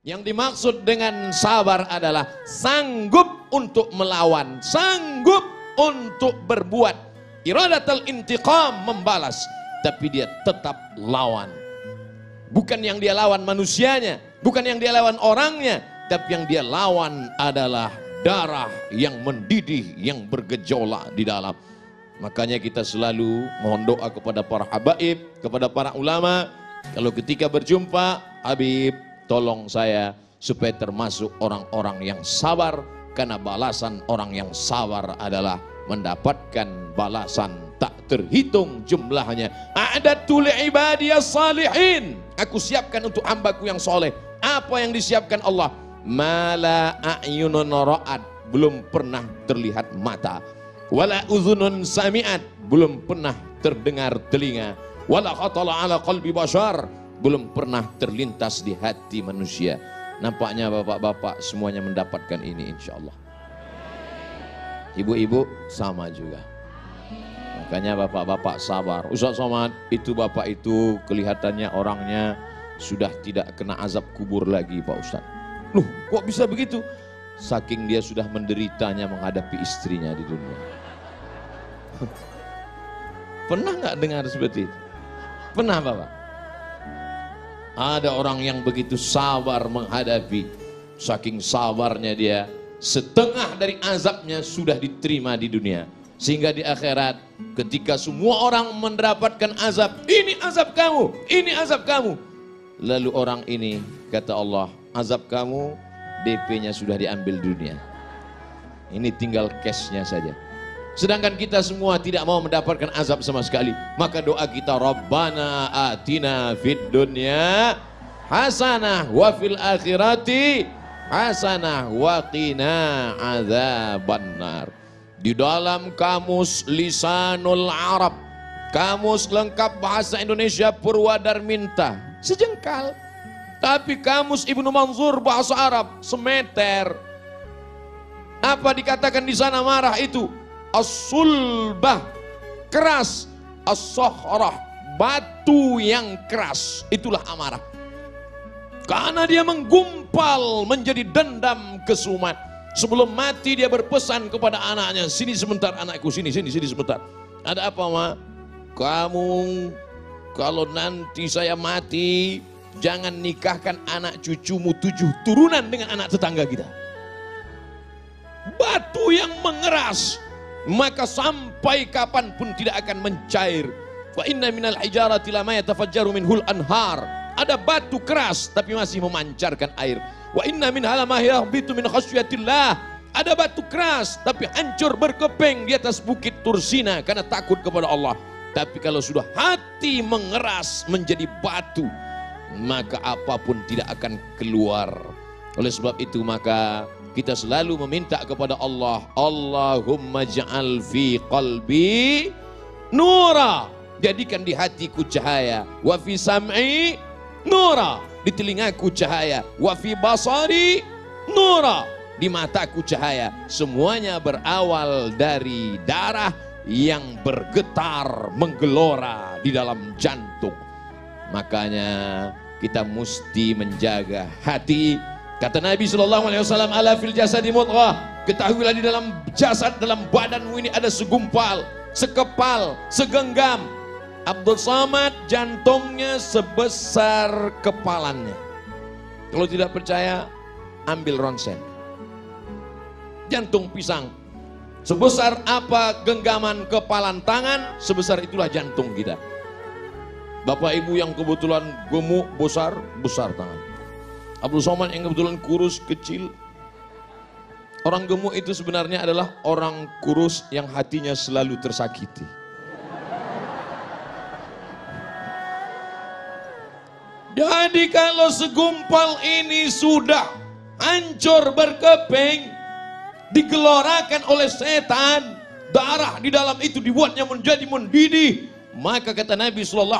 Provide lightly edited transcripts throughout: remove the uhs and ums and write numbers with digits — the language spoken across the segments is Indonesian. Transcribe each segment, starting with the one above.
Yang dimaksud dengan sabar adalah sanggup untuk melawan, sanggup untuk berbuat. Iradatul intiqam, membalas, tapi dia tetap lawan. Bukan yang dia lawan manusianya, bukan yang dia lawan orangnya, tapi yang dia lawan adalah darah yang mendidih, yang bergejolak di dalam. Makanya kita selalu mohon doa kepada para habaib, kepada para ulama. Kalau ketika berjumpa, Habib, tolong saya supaya termasuk orang-orang yang sabar, karena balasan orang yang sabar adalah mendapatkan balasan tak terhitung jumlahnya. A'dadtu li'ibadiyas salihin, aku siapkan untuk hambaku yang soleh. Apa yang disiapkan Allah? Mala a'yunun ra'at, belum pernah terlihat mata. Wala uzunun sami'at, belum pernah terdengar telinga. Wala khatala ala qalbi bashar, belum pernah terlintas di hati manusia. Nampaknya bapak-bapak semuanya mendapatkan ini insya Allah. Ibu-ibu sama juga. Makanya bapak-bapak sabar. Ustaz Somad, itu bapak itu kelihatannya orangnya sudah tidak kena azab kubur lagi Pak Ustaz. Loh, kok bisa begitu? Saking dia sudah menderitanya menghadapi istrinya di dunia. Pernah nggak dengar seperti itu? Pernah Bapak? Ada orang yang begitu sabar menghadapi, saking sabarnya dia, setengah dari azabnya sudah diterima di dunia. Sehingga di akhirat ketika semua orang mendapatkan azab, ini azab kamu, ini azab kamu. Lalu orang ini kata Allah, azab kamu DP-nya sudah diambil dunia. Ini tinggal cash-nya saja. Sedangkan kita semua tidak mau mendapatkan azab sama sekali. Maka doa kita, Rabbana atina fid dunya hasanah wa fil akhirati hasanah wa qina adzabannar. Di dalam kamus Lisanul Arab, kamus lengkap bahasa Indonesia Purwadarminta, sejengkal. Tapi kamus Ibnu Manzur bahasa Arab semeter. Apa dikatakan di sana marah itu? As-sulbah, keras. As-sohrah, batu yang keras. Itulah amarah. Karena dia menggumpal menjadi dendam kesumat. Sebelum mati dia berpesan kepada anaknya, sini sebentar anakku, sini sebentar. Ada apa Ma? Kamu kalau nanti saya mati, jangan nikahkan anak cucumu 7 turunan dengan anak tetangga kita. Batu yang mengeras, maka sampai kapanpun tidak akan mencair. Wa inna minal hijarati lama yatafajjaru minhul anhar. Ada batu keras tapi masih memancarkan air. Wa inna min halama yahbitu min khasyatillah. Ada batu keras tapi hancur berkeping di atas bukit Tursina karena takut kepada Allah. Tapi kalau sudah hati mengeras menjadi batu, maka apapun tidak akan keluar. Oleh sebab itu maka kita selalu meminta kepada Allah, Allahumma ja'al fi qalbi nura, jadikan di hatiku cahaya, wa fi sam'i nura, di telingaku cahaya, wa fi basari nura, di mataku cahaya. Semuanya berawal dari darah yang bergetar menggelora di dalam jantung. Makanya kita mesti menjaga hati. Kata Nabi SAW, ala fil jasadi mudghah, ketahuilah di dalam jasad, dalam badanmu ini ada segumpal, sekepal, segenggam. Abdul Somad jantungnya sebesar kepalannya. Kalau tidak percaya, ambil ronsen. Jantung pisang, sebesar apa genggaman kepalan tangan, sebesar itulah jantung kita. Bapak ibu yang kebetulan gemuk, besar tangan. Abdul Somad yang kebetulan kurus, kecil. Orang gemuk itu sebenarnya adalah orang kurus yang hatinya selalu tersakiti. Jadi kalau segumpal ini sudah hancur berkeping, digelorakan oleh setan, darah di dalam itu dibuatnya menjadi mendidih, maka kata Nabi SAW,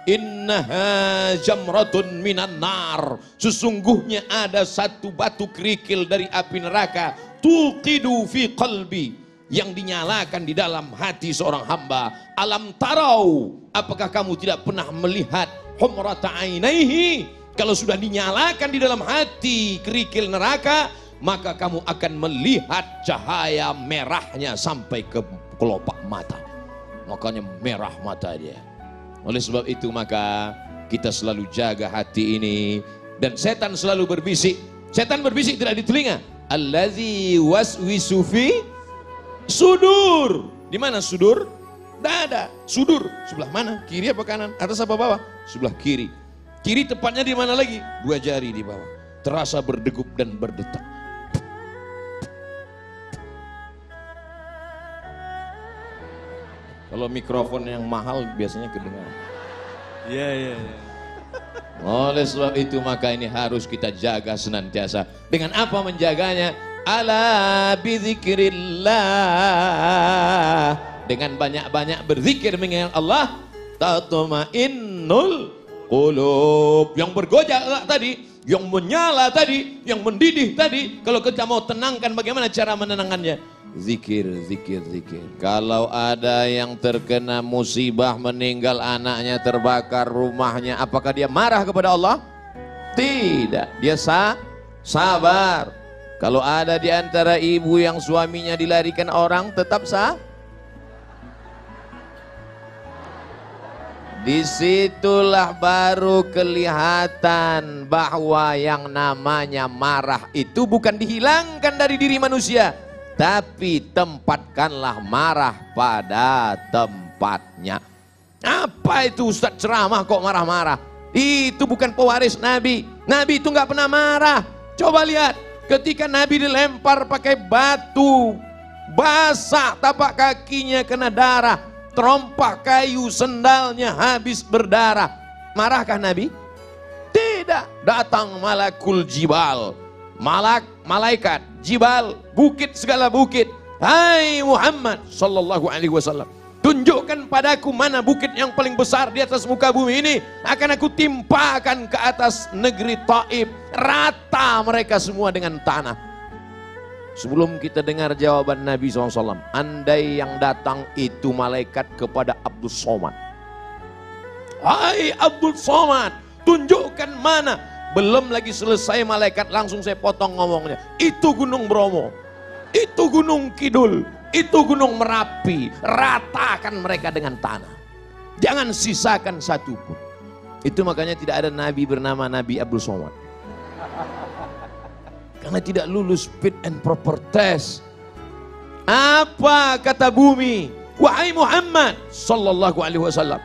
innaha jamratun minan nar, sesungguhnya ada satu batu kerikil dari api neraka, tuqidu fi qalbi, yang dinyalakan di dalam hati seorang hamba. Alam tarau, apakah kamu tidak pernah melihat humrata ainaihi, Kalau sudah dinyalakan di dalam hati kerikil neraka, maka kamu akan melihat cahaya merahnya sampai ke kelopak mata. Makanya merah mata dia. Oleh sebab itu maka kita selalu jaga hati ini. Dan setan selalu berbisik. Setan berbisik tidak di telinga. Allazi waswisu fi sudur. Di mana sudur? Dada. Sudur sebelah mana? Kiri apa kanan? Atas apa bawah? Sebelah kiri. Kiri tepatnya di mana lagi? 2 jari di bawah. Terasa berdegup dan berdetak. Kalau mikrofon yang mahal biasanya kedengaran. Iya. Oleh sebab itu maka ini harus kita jaga senantiasa. Dengan apa menjaganya? Ala bizikrillah. Dengan banyak-banyak berzikir mengingat Allah, tatmainnul qulub. Yang bergojak tadi, yang menyala tadi, yang mendidih tadi, kalau kita mau tenangkan, bagaimana cara menenangkannya? Zikir. Kalau ada yang terkena musibah, meninggal anaknya, terbakar rumahnya, apakah dia marah kepada Allah? Tidak, dia sabar. Kalau ada di antara ibu yang suaminya dilarikan orang, tetap disitulah baru kelihatan bahwa yang namanya marah itu bukan dihilangkan dari diri manusia, tapi tempatkanlah marah pada tempatnya. Apa itu Ustaz ceramah kok marah-marah? Itu bukan pewaris Nabi. Nabi itu nggak pernah marah. Coba lihat, ketika Nabi dilempar pakai batu, basah tapak kakinya kena darah, terompak kayu sendalnya habis berdarah. Marahkah Nabi? Tidak. Datang malakul jibal, malaikat jibal, bukit segala bukit. Hai Muhammad sallallahu alaihi wasallam, tunjukkan padaku mana bukit yang paling besar di atas muka bumi ini. Akan aku timpakan ke atas negeri Taif, rata mereka semua dengan tanah. Sebelum kita dengar jawaban Nabi SAW, andai yang datang itu malaikat kepada Abdul Somad. Hai Abdul Somad, tunjukkan mana. Belum lagi selesai malaikat langsung saya potong ngomongnya. Itu Gunung Bromo, itu Gunung Kidul, itu Gunung Merapi. Ratakan mereka dengan tanah, jangan sisakan satu pun. Itu makanya tidak ada nabi bernama Nabi Abdul Somad, karena tidak lulus fit and proper test. Apa kata bumi? Wahai Muhammad sallallahu alaihi wasallam,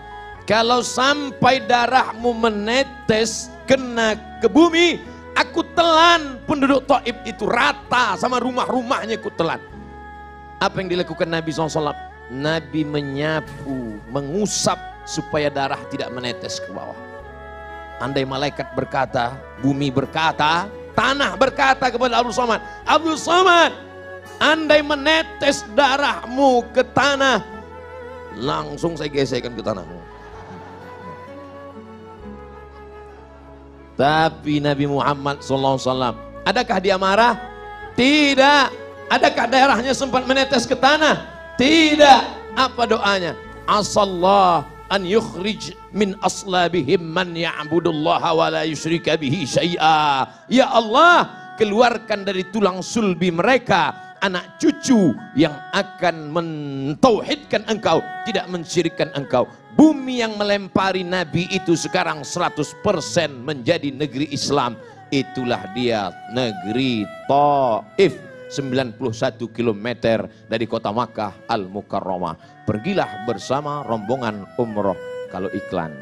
kalau sampai darahmu menetes kena ke bumi, aku telan penduduk Taif itu rata sama rumah-rumahnya, aku telan. Apa yang dilakukan Nabi SAW? Nabi menyapu, mengusap supaya darah tidak menetes ke bawah. Andai malaikat berkata, bumi berkata, tanah berkata kepada Abdul Somad, Abdul Somad, andai menetes darahmu ke tanah, langsung saya gesekkan ke tanahmu. Tapi Nabi Muhammad SAW, adakah dia marah? Tidak. Adakah darahnya sempat menetes ke tanah? Tidak. Apa doanya? Asallah an yukhrij min aslabihim man ya'budullaha wa la yusyrika bihi syai'a. Ya Allah, keluarkan dari tulang sulbi mereka anak cucu yang akan mentauhidkan engkau, tidak mensyirikkan engkau. Bumi yang melempari Nabi itu sekarang 100% menjadi negeri Islam. Itulah dia negeri Taif, 91 km dari kota Makkah Al-Mukarramah. Pergilah bersama rombongan umroh kalau iklan.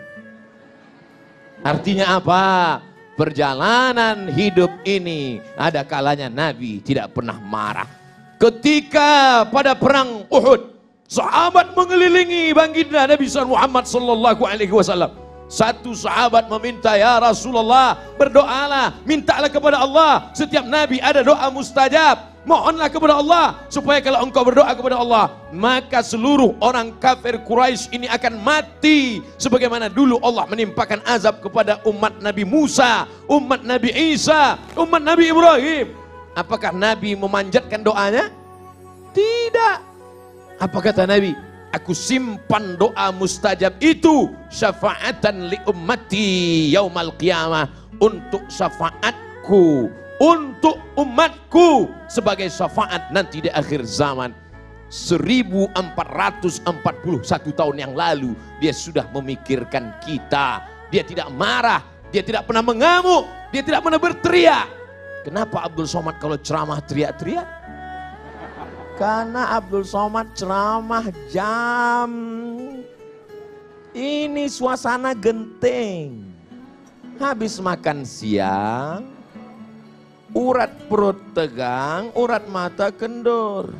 Artinya apa? Perjalanan hidup ini ada kalanya Nabi tidak pernah marah. Ketika pada perang Uhud, sahabat mengelilingi baginda Nabi Muhammad sallallahu alaihi wasallam. Satu sahabat meminta, ya Rasulullah, berdoalah, mintalah kepada Allah. Setiap nabi ada doa mustajab. Mohonlah kepada Allah supaya kalau engkau berdoa kepada Allah, maka seluruh orang kafir Quraisy ini akan mati sebagaimana dulu Allah menimpakan azab kepada umat Nabi Musa, umat Nabi Isa, umat Nabi Ibrahim. Apakah Nabi memanjatkan doanya? Tidak. Apa kata Nabi? Aku simpan doa mustajab itu syafaatan li ummati yaumal qiyamah, untuk syafaatku, untuk umatku sebagai syafaat nanti di akhir zaman. 1441 tahun yang lalu dia sudah memikirkan kita. Dia tidak marah, dia tidak pernah mengamuk, dia tidak pernah berteriak. Kenapa Abdul Somad kalau ceramah teriak-teriak? Karena Abdul Somad ceramah jam ini suasana genting. Habis makan siang, urat perut tegang, urat mata kendur.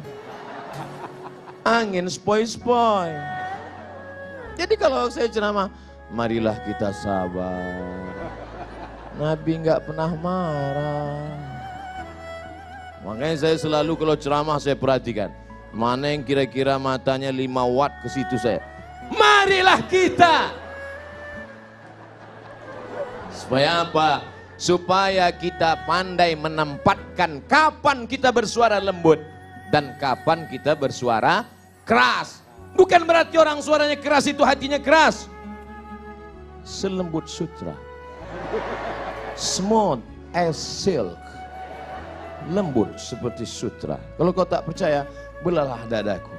Angin spoi-spoi. Jadi kalau saya ceramah, marilah kita sabar. Nabi nggak pernah marah. Makanya saya selalu kalau ceramah saya perhatikan. Mana yang kira-kira matanya 5 watt ke situ saya. Marilah kita. Supaya apa? Supaya kita pandai menempatkan kapan kita bersuara lembut dan kapan kita bersuara keras. Bukan berarti orang suaranya keras itu hatinya keras. Selembut sutra. Smooth as silk. Lembut seperti sutra. Kalau kau tak percaya, belalah dadaku.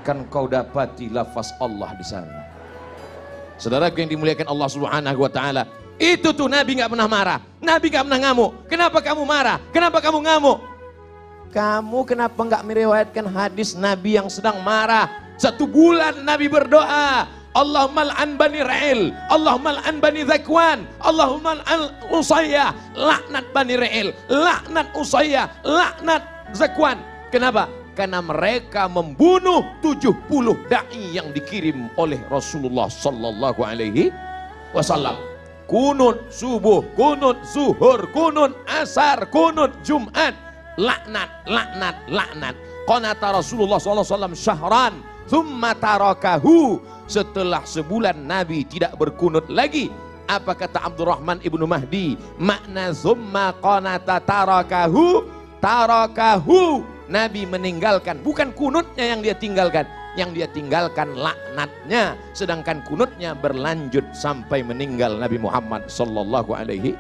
Kan kau dapati lafaz Allah di sana. Saudaraku yang dimuliakan Allah Subhanahu wa taala, itu tuh Nabi nggak pernah marah. Nabi nggak pernah ngamuk. Kenapa kamu marah? Kenapa kamu ngamuk? Kamu kenapa nggak meriwayatkan hadis Nabi yang sedang marah? 1 bulan Nabi berdoa, Allahumma al'an bani Ra'il, Allahumma al'an bani Zakwan, Allahumma al'an Usayyah, laknat bani Ra'il, laknat Usayyah, laknat Zakwan. Kenapa? Karena mereka membunuh 70 da'i yang dikirim oleh Rasulullah sallallahu alaihi wasallam. Kunut subuh, kunut zuhur, kunut asar, kunut Jumat. Laknat, laknat, laknat. Qanata Rasulullah SAW syahran, thumma tarakahu. Setelah sebulan Nabi tidak berkunut lagi. Apa kata Abdurrahman ibnu Mahdi? Makna thumma qanata tarakahu, tarakahu. Nabi meninggalkan, bukan kunutnya yang dia tinggalkan. Yang dia tinggalkan laknatnya. Sedangkan kunutnya berlanjut sampai meninggal Nabi Muhammad sallallahu alaihi.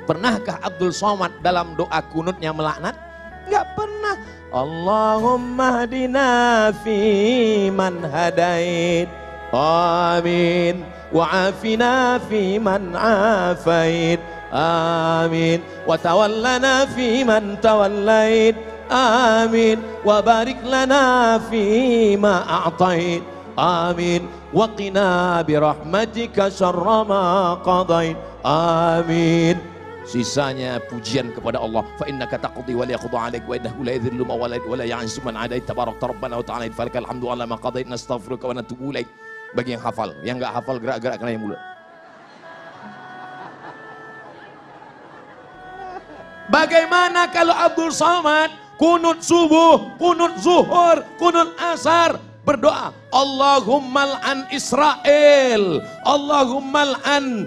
Pernahkah Abdul Somad dalam doa kunutnya melaknat? Enggak pernah. Allahumma hadina fi man hadait. Amin. Wa afina fi man afait. Amin. Wa tawallana fi man tawallait. Amin. Wa barik lana fi ma a'tait. Amin. Wa qina bi rahmatika syarra ma qadait. Amin. Sisanya pujian kepada Allah. Fa innaka taqdi wa la yaqda 'alaik wa innahu la yadhillu man walait wa la ya'izzu man 'adait tabarakta rabbana wa ta'ala falakal hamdu 'ala ma qadait nastaghfiruka wa natubu ilaik. Bagi yang hafal, yang enggak hafal gerak-gerak kena yang mulut. Bagaimana kalau Abdul Somad kunut subuh, kunut zuhur, kunut asar berdoa Allahumma al'an Israel, Allahumma al'an,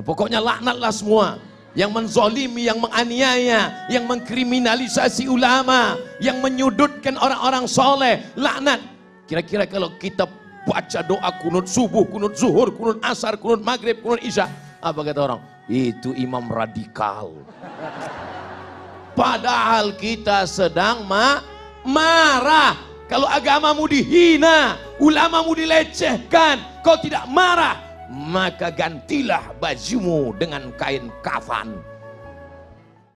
pokoknya laknatlah semua yang menzolimi, yang menganiaya, yang mengkriminalisasi ulama, yang menyudutkan orang-orang soleh, laknat. Kira-kira kalau kita baca doa kunut subuh, kunut zuhur, kunut asar, kunut maghrib, kunut isya, apa kata orang? Itu imam radikal. Padahal kita sedang marah. Kalau agamamu dihina, ulamamu dilecehkan, kau tidak marah, maka gantilah bajumu dengan kain kafan.